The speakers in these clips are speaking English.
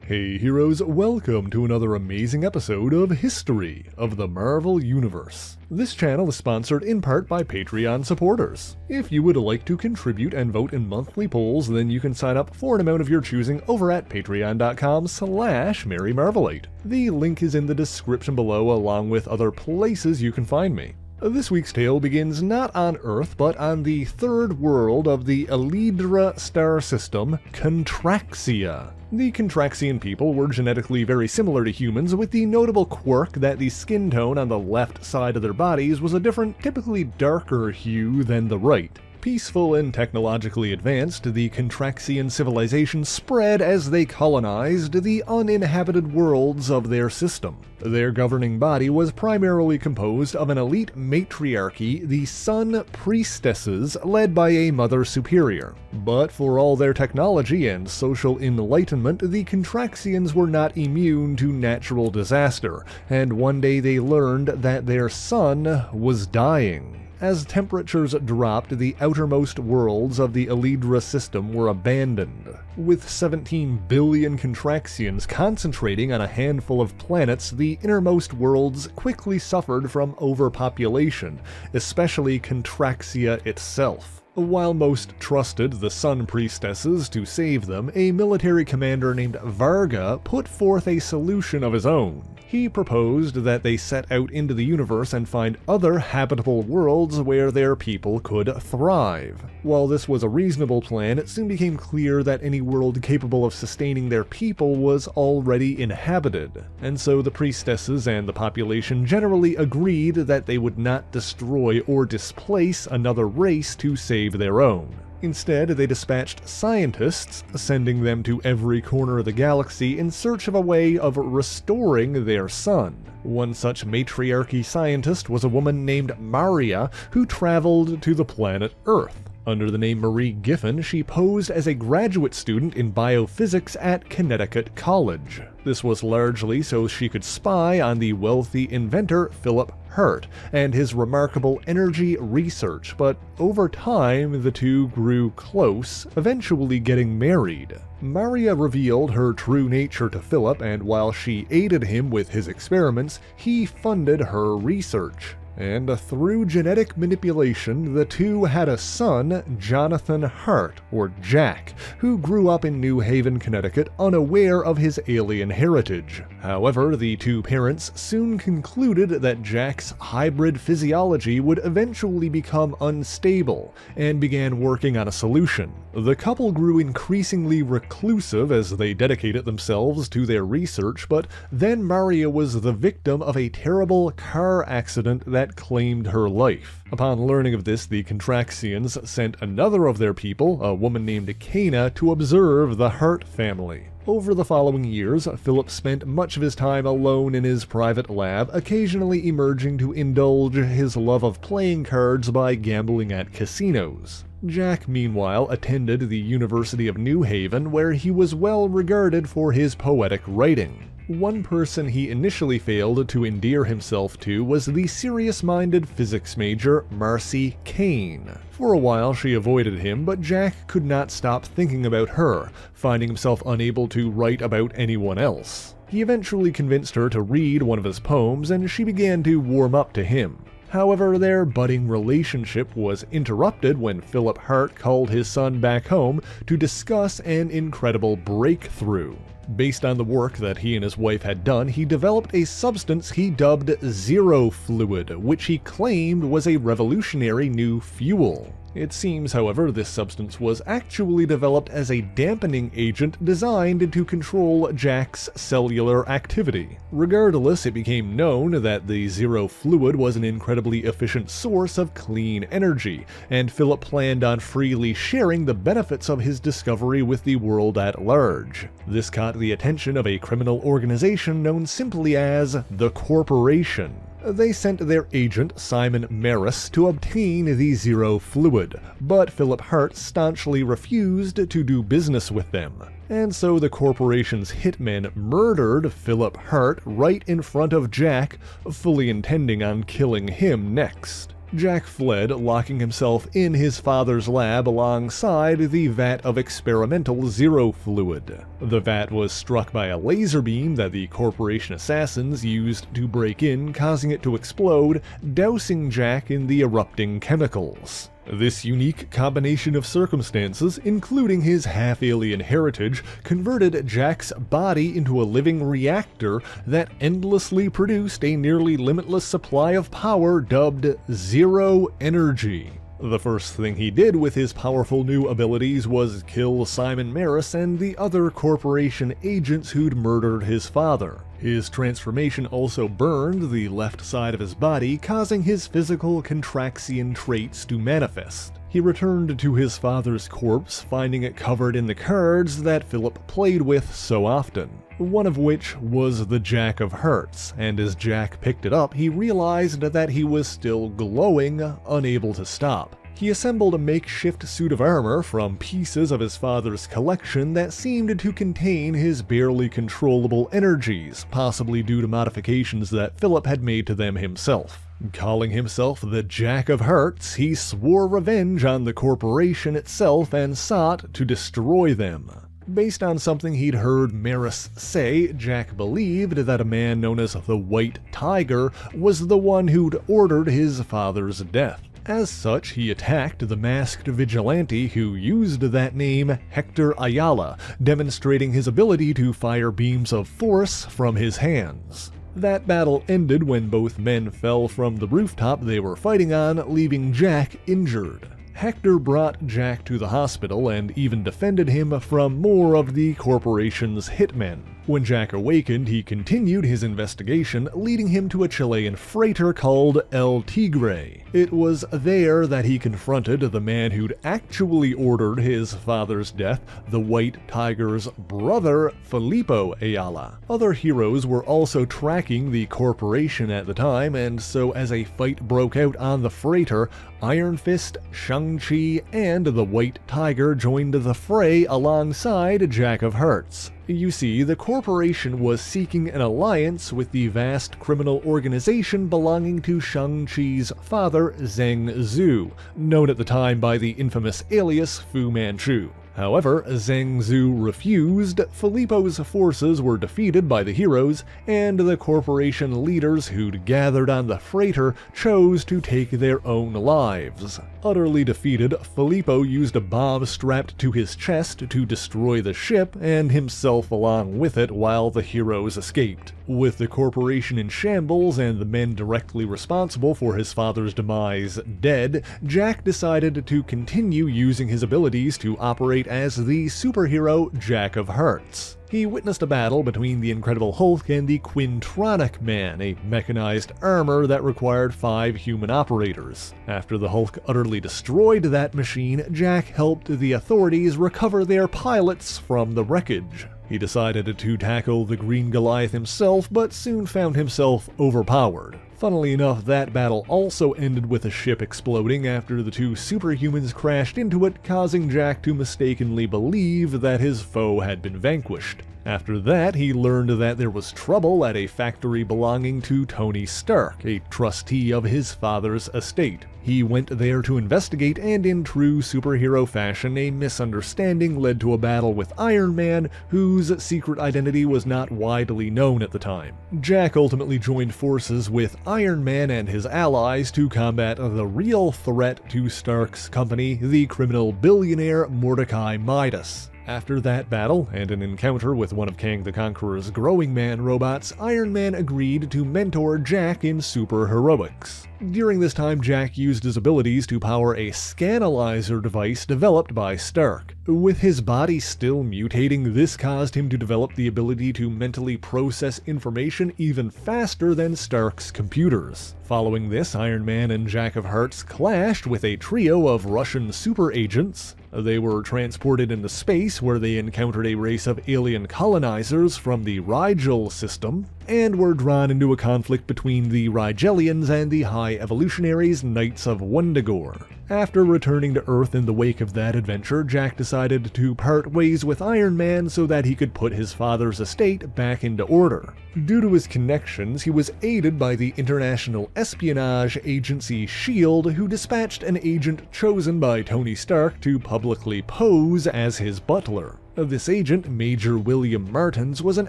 Hey heroes, welcome to another amazing episode of History of the Marvel Universe. This channel is sponsored in part by Patreon supporters. If you would like to contribute and vote in monthly polls, then you can sign up for an amount of your choosing over at patreon.com/MaryMarvelite. The link is in the description below along with other places you can find me. This week's tale begins not on Earth, but on the third world of the Elydra star system, Contraxia. The Contraxian people were genetically very similar to humans, with the notable quirk that the skin tone on the left side of their bodies was a different, typically darker hue than the right. Peaceful and technologically advanced, the Contraxian civilization spread as they colonized the uninhabited worlds of their system. Their governing body was primarily composed of an elite matriarchy, the Sun Priestesses, led by a Mother Superior. But for all their technology and social enlightenment, the Contraxians were not immune to natural disaster, and one day they learned that their sun was dying. As temperatures dropped, the outermost worlds of the Elydra system were abandoned. With 17 billion Contraxians concentrating on a handful of planets, the innermost worlds quickly suffered from overpopulation, especially Contraxia itself. While most trusted the Sun Priestesses to save them, a military commander named Varga put forth a solution of his own. He proposed that they set out into the universe and find other habitable worlds where their people could thrive. While this was a reasonable plan, it soon became clear that any world capable of sustaining their people was already inhabited, and so the priestesses and the population generally agreed that they would not destroy or displace another race to save their own. Instead, they dispatched scientists, sending them to every corner of the galaxy in search of a way of restoring their sun. One such matriarchy scientist was a woman named Maria, who traveled to the planet Earth. Under the name Marie Giffen, she posed as a graduate student in biophysics at Connecticut College. This was largely so she could spy on the wealthy inventor Philip Hart and his remarkable energy research, but over time the two grew close, eventually getting married. Maria revealed her true nature to Philip, and while she aided him with his experiments, he funded her research. And through genetic manipulation, the two had a son, Jonathan Hart, or Jack, who grew up in New Haven, Connecticut, unaware of his alien heritage. However, the two parents soon concluded that Jack's hybrid physiology would eventually become unstable, and began working on a solution. The couple grew increasingly reclusive as they dedicated themselves to their research, but then Maria was the victim of a terrible car accident that claimed her life. Upon learning of this, the Contraxians sent another of their people, a woman named Kane, to observe the Hart family. Over the following years, Philip spent much of his time alone in his private lab, occasionally emerging to indulge his love of playing cards by gambling at casinos. Jack, meanwhile, attended the University of New Haven, where he was well regarded for his poetic writing. One person he initially failed to endear himself to was the serious-minded physics major Marcy Kane. For a while she avoided him, but Jack could not stop thinking about her, finding himself unable to write about anyone else. He eventually convinced her to read one of his poems, and she began to warm up to him. However, their budding relationship was interrupted when Philip Hart called his son back home to discuss an incredible breakthrough. Based on the work that he and his wife had done, he developed a substance he dubbed Zero Fluid, which he claimed was a revolutionary new fuel. It seems, however, this substance was actually developed as a dampening agent designed to control Jack's cellular activity. Regardless, it became known that the Zero Fluid was an incredibly efficient source of clean energy, and Philip planned on freely sharing the benefits of his discovery with the world at large. This caught the attention of a criminal organization known simply as the Corporation. They sent their agent, Simon Maris, to obtain the Zero Fluid, but Philip Hart staunchly refused to do business with them. And so the corporation's hitmen murdered Philip Hart right in front of Jack, fully intending on killing him next. Jack fled, locking himself in his father's lab alongside the vat of experimental Zero fluid. The vat was struck by a laser beam that the corporation assassins used to break in, causing it to explode, dousing Jack in the erupting chemicals. This unique combination of circumstances, including his half-alien heritage, converted Jack's body into a living reactor that endlessly produced a nearly limitless supply of power dubbed Zero Energy. The first thing he did with his powerful new abilities was kill Simon Maris and the other corporation agents who'd murdered his father. His transformation also burned the left side of his body, causing his physical Contraxian traits to manifest. He returned to his father's corpse, finding it covered in the cards that Philip played with so often, one of which was the Jack of Hearts, and as Jack picked it up, he realized that he was still glowing, unable to stop. He assembled a makeshift suit of armor from pieces of his father's collection that seemed to contain his barely controllable energies, possibly due to modifications that Philip had made to them himself. Calling himself the Jack of Hearts, he swore revenge on the corporation itself and sought to destroy them. Based on something he'd heard Maris say, Jack believed that a man known as the White Tiger was the one who'd ordered his father's death. As such, he attacked the masked vigilante who used that name, Hector Ayala, demonstrating his ability to fire beams of force from his hands. That battle ended when both men fell from the rooftop they were fighting on, leaving Jack injured. Hector brought Jack to the hospital and even defended him from more of the corporation's hitmen. When Jack awakened, he continued his investigation, leading him to a Chilean freighter called El Tigre. It was there that he confronted the man who'd actually ordered his father's death, the White Tiger's brother, Filippo Ayala. Other heroes were also tracking the corporation at the time, and so as a fight broke out on the freighter, Iron Fist, Shang-Chi, and the White Tiger joined the fray alongside Jack of Hearts. You see, the corporation was seeking an alliance with the vast criminal organization belonging to Shang-Chi's father, Zheng Zhu, known at the time by the infamous alias Fu Manchu. However, Zheng Zhu refused, Filippo's forces were defeated by the heroes, and the corporation leaders who'd gathered on the freighter chose to take their own lives. Utterly defeated, Filippo used a bomb strapped to his chest to destroy the ship and himself along with it while the heroes escaped. With the corporation in shambles and the men directly responsible for his father's demise dead, Jack decided to continue using his abilities to operate as the superhero Jack of Hearts. He witnessed a battle between the Incredible Hulk and the Quintronic Man, a mechanized armor that required 5 human operators. After the Hulk utterly destroyed that machine, Jack helped the authorities recover their pilots from the wreckage. He decided to tackle the Green Goliath himself, but soon found himself overpowered. Funnily enough, that battle also ended with a ship exploding after the 2 superhumans crashed into it, causing Jack to mistakenly believe that his foe had been vanquished. After that, he learned that there was trouble at a factory belonging to Tony Stark, a trustee of his father's estate. He went there to investigate, and in true superhero fashion, a misunderstanding led to a battle with Iron Man, whose secret identity was not widely known at the time. Jack ultimately joined forces with Iron Man and his allies to combat the real threat to Stark's company, the criminal billionaire Mordecai Midas. After that battle, and an encounter with one of Kang the Conqueror's Growing Man robots, Iron Man agreed to mentor Jack in superheroics. During this time, Jack used his abilities to power a scanalyzer device developed by Stark. With his body still mutating, this caused him to develop the ability to mentally process information even faster than Stark's computers. Following this, Iron Man and Jack of Hearts clashed with a trio of Russian super agents. They were transported into space, where they encountered a race of alien colonizers from the Rigel system, and were drawn into a conflict between the Rigelians and the High Evolutionaries Knights of Wundagore. After returning to Earth in the wake of that adventure, Jack decided to part ways with Iron Man so that he could put his father's estate back into order. Due to his connections, he was aided by the international espionage agency S.H.I.E.L.D., who dispatched an agent chosen by Tony Stark to publicly pose as his butler. This agent, Major William Martins, was an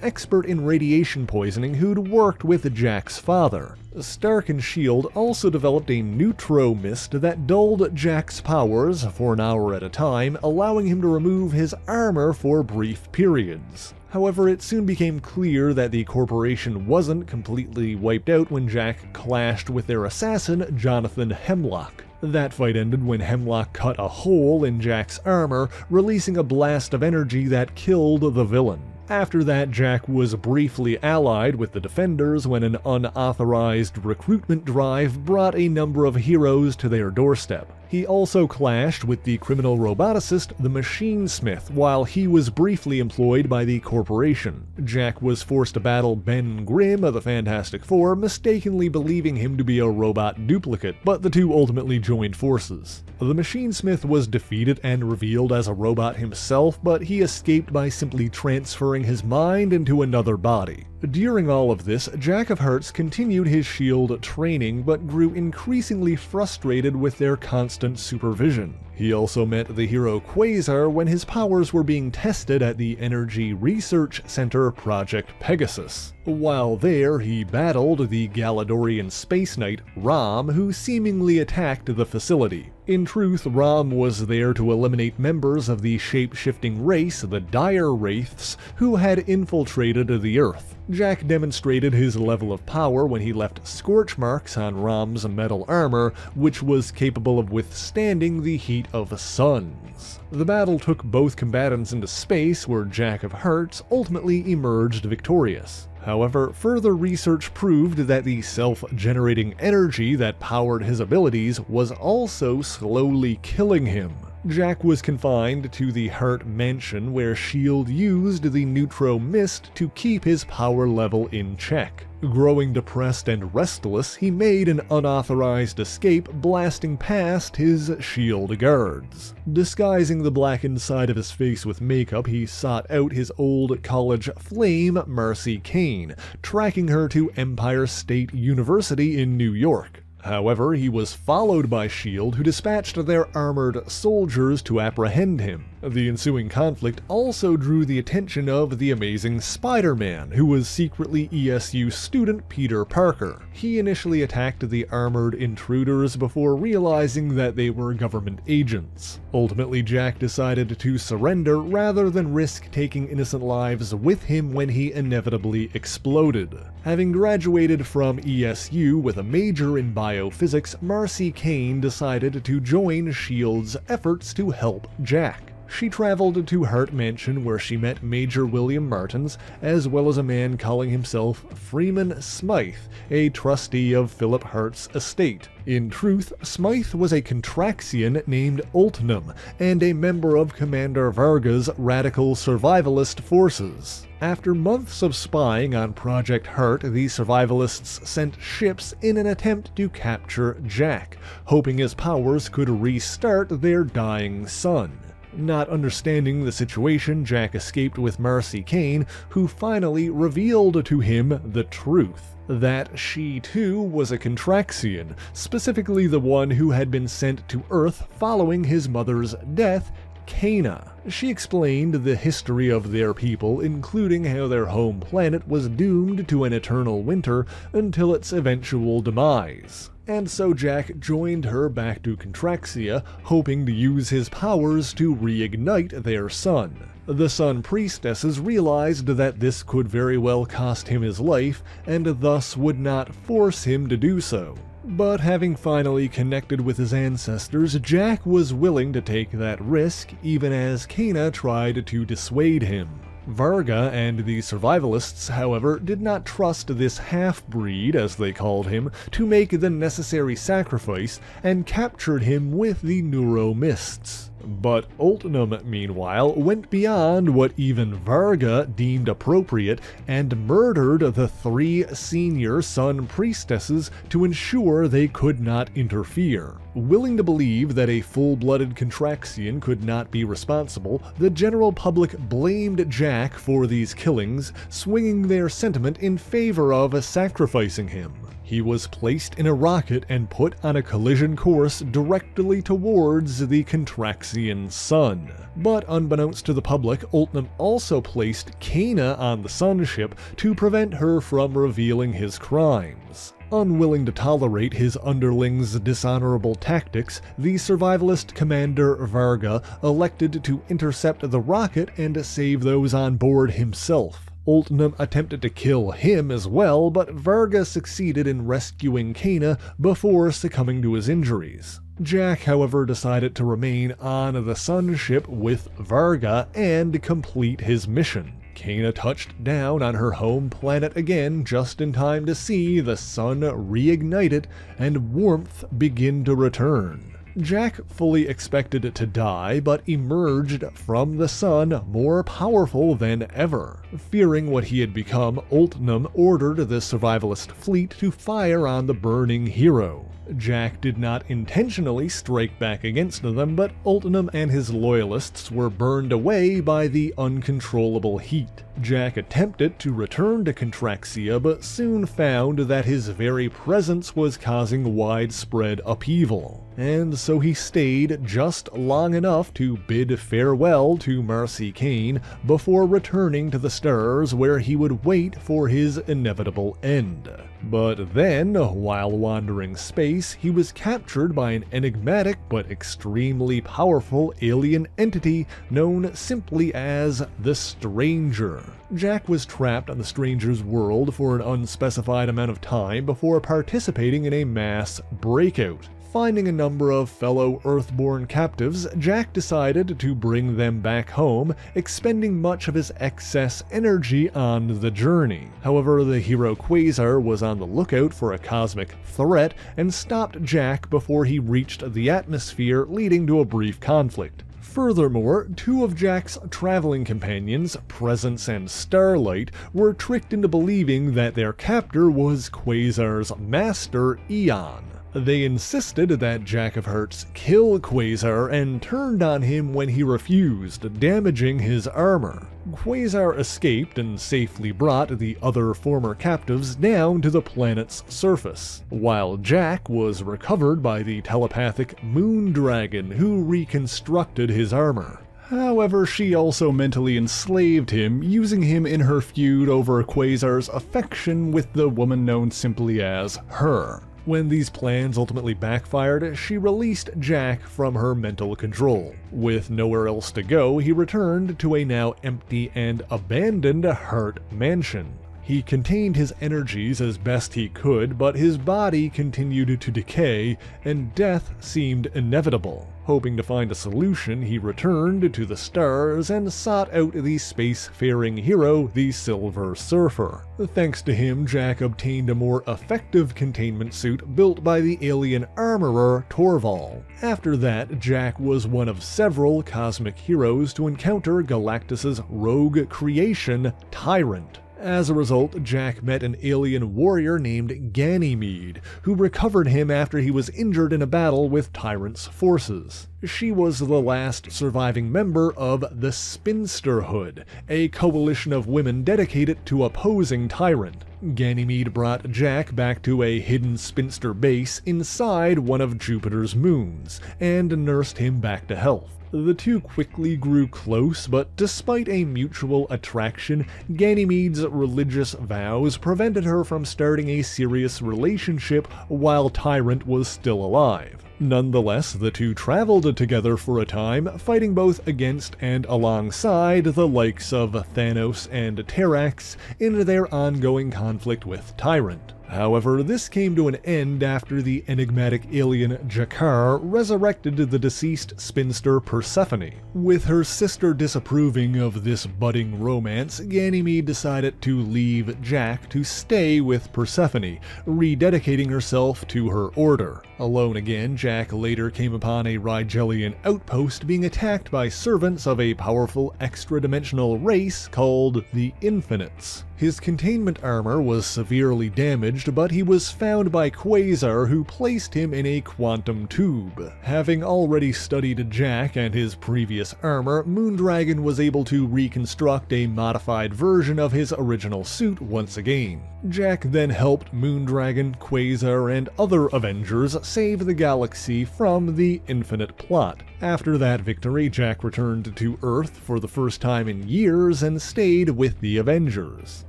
expert in radiation poisoning who'd worked with Jack's father. Stark and S.H.I.E.L.D. also developed a neutro mist that dulled Jack's powers for an hour at a time, allowing him to remove his armor for brief periods. However, it soon became clear that the corporation wasn't completely wiped out when Jack clashed with their assassin, Jonathan Hemlock. That fight ended when Hemlock cut a hole in Jack's armor, releasing a blast of energy that killed the villain. After that, Jack was briefly allied with the Defenders when an unauthorized recruitment drive brought a number of heroes to their doorstep. He also clashed with the criminal roboticist, the Machine Smith, while he was briefly employed by the corporation. Jack was forced to battle Ben Grimm of the Fantastic Four, mistakenly believing him to be a robot duplicate, but the two ultimately joined forces. The Machine Smith was defeated and revealed as a robot himself, but he escaped by simply transferring his mind into another body. During all of this, Jack of Hearts continued his S.H.I.E.L.D. training, but grew increasingly frustrated with their constant supervision. He also met the hero Quasar when his powers were being tested at the Energy Research Center Project Pegasus. While there, he battled the Galadorian Space Knight, Rom, who seemingly attacked the facility. In truth, Rom was there to eliminate members of the shape-shifting race, the Dire Wraiths, who had infiltrated the Earth. Jack demonstrated his level of power when he left scorch marks on Rom's metal armor, which was capable of withstanding the heat of suns. The battle took both combatants into space, where Jack of Hearts ultimately emerged victorious. However, further research proved that the self-generating energy that powered his abilities was also slowly killing him. Jack was confined to the Hart mansion, where S.H.I.E.L.D. used the neutro mist to keep his power level in check. Growing depressed and restless, he made an unauthorized escape, blasting past his S.H.I.E.L.D. guards. Disguising the blackened side of his face with makeup, he sought out his old college flame, Marcy Kane, tracking her to Empire State University in New York. However, he was followed by S.H.I.E.L.D., who dispatched their armored soldiers to apprehend him. The ensuing conflict also drew the attention of the Amazing Spider-Man, who was secretly ESU student Peter Parker. He initially attacked the armored intruders before realizing that they were government agents. Ultimately, Jack decided to surrender rather than risk taking innocent lives with him when he inevitably exploded. Having graduated from ESU with a major in biophysics, Marcy Kane decided to join S.H.I.E.L.D.'s efforts to help Jack. She traveled to Hart Mansion, where she met Major William Martins, as well as a man calling himself Freeman Smythe, a trustee of Philip Hart's estate. In truth, Smythe was a Contraxian named Ultnum, and a member of Commander Varga's radical survivalist forces. After months of spying on Project Hart, the survivalists sent ships in an attempt to capture Jack, hoping his powers could restart their dying son. Not understanding the situation, Jack escaped with Marcy Kane, who finally revealed to him the truth. That she too was a Contraxian, specifically the one who had been sent to Earth following his mother's death, Kana. She explained the history of their people, including how their home planet was doomed to an eternal winter until its eventual demise. And so Jack joined her back to Contraxia, hoping to use his powers to reignite their sun. The Sun Priestesses realized that this could very well cost him his life, and thus would not force him to do so. But having finally connected with his ancestors, Jack was willing to take that risk, even as Kana tried to dissuade him. Varga and the survivalists, however, did not trust this half-breed, as they called him, to make the necessary sacrifice, and captured him with the Neuro Mists. But Ultnum, meanwhile, went beyond what even Varga deemed appropriate and murdered the 3 senior sun priestesses to ensure they could not interfere. Willing to believe that a full-blooded Contraxian could not be responsible, the general public blamed Jack for these killings, swinging their sentiment in favor of sacrificing him. He was placed in a rocket and put on a collision course directly towards the Contraxian sun. But unbeknownst to the public, Ultnum also placed Kana on the sun ship to prevent her from revealing his crimes. Unwilling to tolerate his underlings' dishonorable tactics, the survivalist commander Varga elected to intercept the rocket and save those on board himself. Ultnum attempted to kill him as well, but Varga succeeded in rescuing Kana before succumbing to his injuries. Jack, however, decided to remain on the sun ship with Varga and complete his mission. Kana touched down on her home planet again just in time to see the sun reignited and warmth begin to return. Jack fully expected to die, but emerged from the sun more powerful than ever. Fearing what he had become, Ultnum ordered the survivalist fleet to fire on the burning hero. Jack did not intentionally strike back against them, but Ultnum and his loyalists were burned away by the uncontrollable heat. Jack attempted to return to Contraxia, but soon found that his very presence was causing widespread upheaval. And so he stayed just long enough to bid farewell to Marcy Kane before returning to the stars, where he would wait for his inevitable end. But then, while wandering space, he was captured by an enigmatic but extremely powerful alien entity known simply as the Stranger. Jack was trapped on the Stranger's world for an unspecified amount of time before participating in a mass breakout. Finding a number of fellow Earthborn captives, Jack decided to bring them back home, expending much of his excess energy on the journey. However, the hero Quasar was on the lookout for a cosmic threat and stopped Jack before he reached the atmosphere, leading to a brief conflict. Furthermore, 2 of Jack's traveling companions, Presence and Starlight, were tricked into believing that their captor was Quasar's master, Eon. They insisted that Jack of Hearts kill Quasar and turned on him when he refused, damaging his armor. Quasar escaped and safely brought the other former captives down to the planet's surface, while Jack was recovered by the telepathic Moon Dragon, who reconstructed his armor. However, she also mentally enslaved him, using him in her feud over Quasar's affection with the woman known simply as Her. When these plans ultimately backfired, she released Jack from her mental control. With nowhere else to go, he returned to a now empty and abandoned Hart mansion. He contained his energies as best he could, but his body continued to decay, and death seemed inevitable. Hoping to find a solution, he returned to the stars and sought out the space-faring hero, the Silver Surfer. Thanks to him, Jack obtained a more effective containment suit built by the alien armorer Torval. After that, Jack was one of several cosmic heroes to encounter Galactus's rogue creation, Tyrant. As a result, Jack met an alien warrior named Ganye, who recovered him after he was injured in a battle with Tyrant's forces. She was the last surviving member of the Spinsterhood, a coalition of women dedicated to opposing Tyrant. Ganymede brought Jack back to a hidden spinster base inside one of Jupiter's moons, and nursed him back to health. The two quickly grew close, but despite a mutual attraction, Ganymede's religious vows prevented her from starting a serious relationship while Tyrant was still alive. Nonetheless, the two traveled together for a time, fighting both against and alongside the likes of Thanos and Terrax in their ongoing conflict with Tyrant. However, this came to an end after the enigmatic alien Jakar resurrected the deceased spinster Persephone. With her sister disapproving of this budding romance, Ganye decided to leave Jack to stay with Persephone, rededicating herself to her order. Alone again, Jack later came upon a Rigelian outpost being attacked by servants of a powerful extra-dimensional race called the Infinites. His containment armor was severely damaged, but he was found by Quasar, who placed him in a quantum tube. Having already studied Jack and his previous armor, Moondragon was able to reconstruct a modified version of his original suit once again. Jack then helped Moondragon, Quasar, and other Avengers save the galaxy from the Infinite Plot. After that victory, Jack returned to Earth for the first time in years and stayed with the Avengers.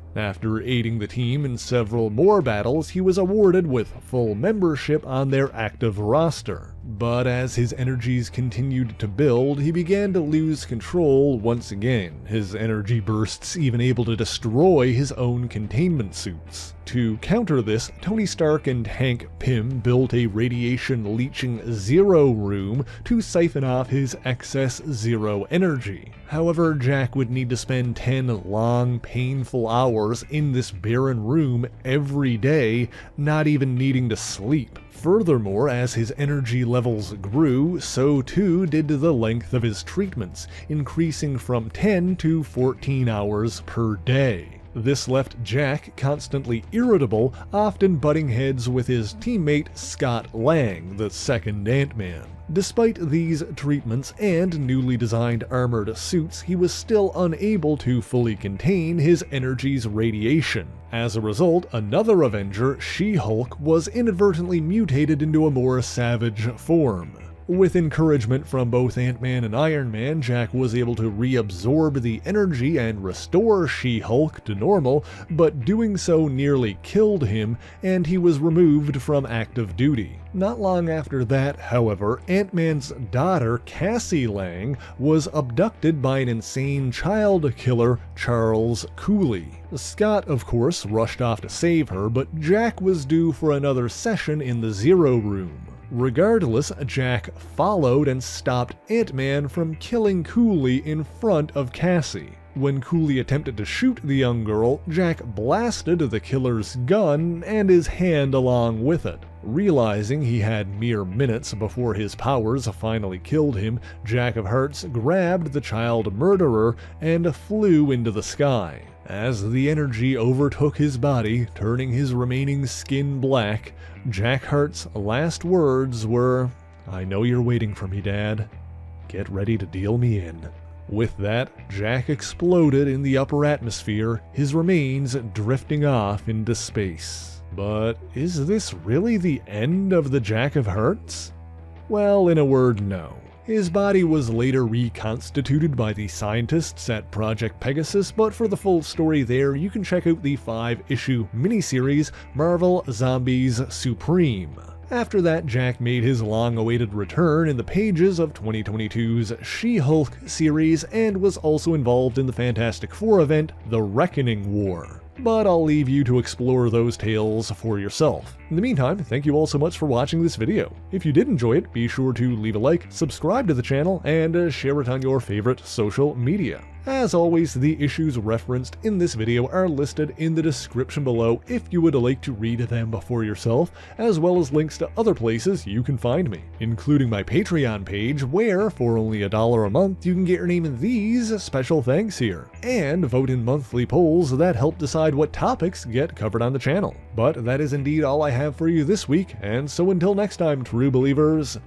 After aiding the team in several more battles, he was awarded with full membership on their active roster. But as his energies continued to build, he began to lose control once again, his energy bursts even able to destroy his own containment suits. To counter this, Tony Stark and Hank Pym built a radiation-leaching Zero Room to siphon off his excess Zero energy. However, Jack would need to spend 10 long, painful hours in this barren room every day, not even needing to sleep. Furthermore, as his energy levels grew, so too did the length of his treatments, increasing from 10 to 14 hours per day. This left Jack constantly irritable, often butting heads with his teammate Scott Lang, the second Ant-Man. Despite these treatments and newly designed armored suits, he was still unable to fully contain his energy's radiation. As a result, another Avenger, She-Hulk, was inadvertently mutated into a more savage form. With encouragement from both Ant-Man and Iron Man, Jack was able to reabsorb the energy and restore She-Hulk to normal, but doing so nearly killed him, and he was removed from active duty. Not long after that, however, Ant-Man's daughter, Cassie Lang, was abducted by an insane child killer, Charles Cooley. Scott, of course, rushed off to save her, but Jack was due for another session in the Zero Room. Regardless, Jack followed and stopped Ant-Man from killing Cooley in front of Cassie. When Cooley attempted to shoot the young girl, Jack blasted the killer's gun and his hand along with it. Realizing he had mere minutes before his powers finally killed him, Jack of Hearts grabbed the child murderer and flew into the sky. As the energy overtook his body, turning his remaining skin black, Jack Hart's last words were, "I know you're waiting for me, Dad. Get ready to deal me in." With that, Jack exploded in the upper atmosphere, his remains drifting off into space. But is this really the end of the Jack of Hearts? Well, in a word, no. His body was later reconstituted by the scientists at Project Pegasus, but for the full story there, you can check out the 5-issue miniseries Marvel Zombies Supreme. After that, Jack made his long-awaited return in the pages of 2022's She-Hulk series and was also involved in the Fantastic Four event, The Reckoning War. But I'll leave you to explore those tales for yourself. In the meantime, thank you all so much for watching this video. If you did enjoy it, be sure to leave a like, subscribe to the channel, and share it on your favorite social media. As always, the issues referenced in this video are listed in the description below if you would like to read them for yourself, as well as links to other places you can find me, including my Patreon page where, for only $1 a month, you can get your name in these special thanks here, and vote in monthly polls that help decide what topics get covered on the channel. But that is indeed all I have for you this week, and so until next time, true believers,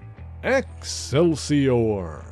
Excelsior!